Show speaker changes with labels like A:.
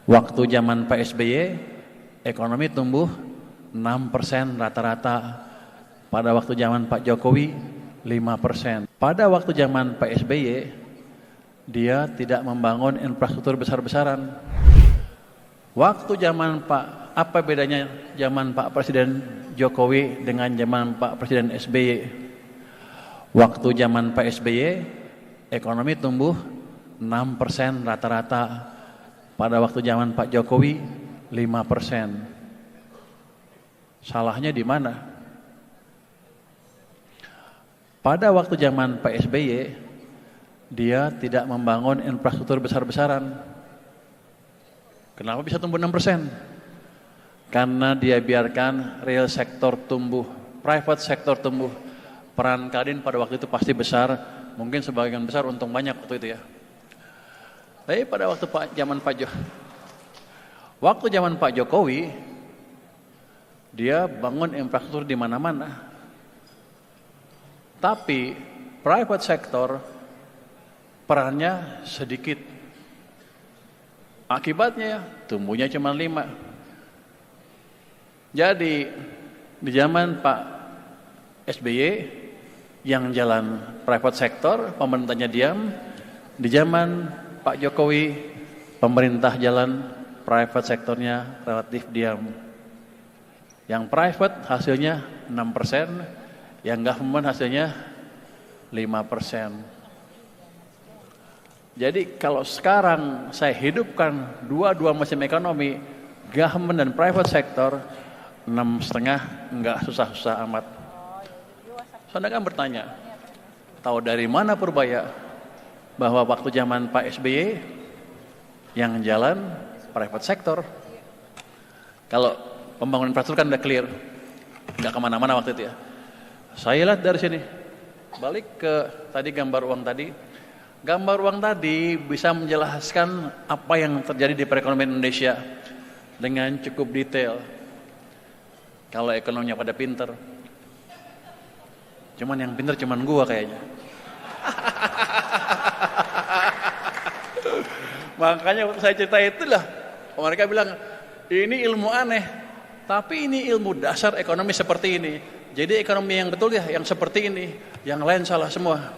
A: Waktu zaman Pak SBY, ekonomi tumbuh 6% rata-rata. Pada waktu zaman Pak Jokowi, 5%. Pada waktu zaman Pak SBY, dia tidak membangun infrastruktur besar-besaran. Waktu zaman apa bedanya zaman Pak Presiden Jokowi dengan zaman Pak Presiden SBY? Waktu zaman Pak SBY, ekonomi tumbuh 6% rata-rata. Pada waktu zaman Pak Jokowi, 5%. Salahnya di mana? Pada waktu zaman Pak SBY, dia tidak membangun infrastruktur besar-besaran. Kenapa bisa tumbuh 6%? Karena dia biarkan real sektor tumbuh, private sektor tumbuh. Peran Kadin pada waktu itu pasti besar, mungkin sebagian besar untung banyak waktu itu ya. Tapi pada waktu zaman Pak Jokowi, dia bangun infrastruktur di mana-mana. Tapi private sector perannya sedikit. Akibatnya tumbuhnya cuma 5. Jadi di zaman Pak SBY yang jalan private sector, pemerintahnya diam. Di zaman Pak Jokowi, pemerintah jalan, private sektornya relatif diam. Yang private hasilnya 6%, yang government hasilnya 5%. Jadi kalau sekarang saya hidupkan dua-dua mesin ekonomi, government dan private sector, 6,5 enggak susah-susah amat. Saudara kan bertanya, tahu dari mana Purbaya bahwa waktu zaman Pak SBY yang jalan private sector? Kalau pembangunan infrastruktur kan udah clear, nggak kemana-mana waktu itu ya. Saya lihat dari sini, balik ke tadi gambar uang tadi. Gambar uang tadi bisa menjelaskan apa yang terjadi di perekonomian Indonesia dengan cukup detail. Kalau ekonominya pada pinter, cuman yang pinter cuman gua kayaknya. Makanya waktu saya cerita itulah, mereka bilang ini ilmu aneh, tapi ini ilmu dasar ekonomi seperti ini. Jadi ekonomi yang betul ya yang seperti ini, yang lain salah semua.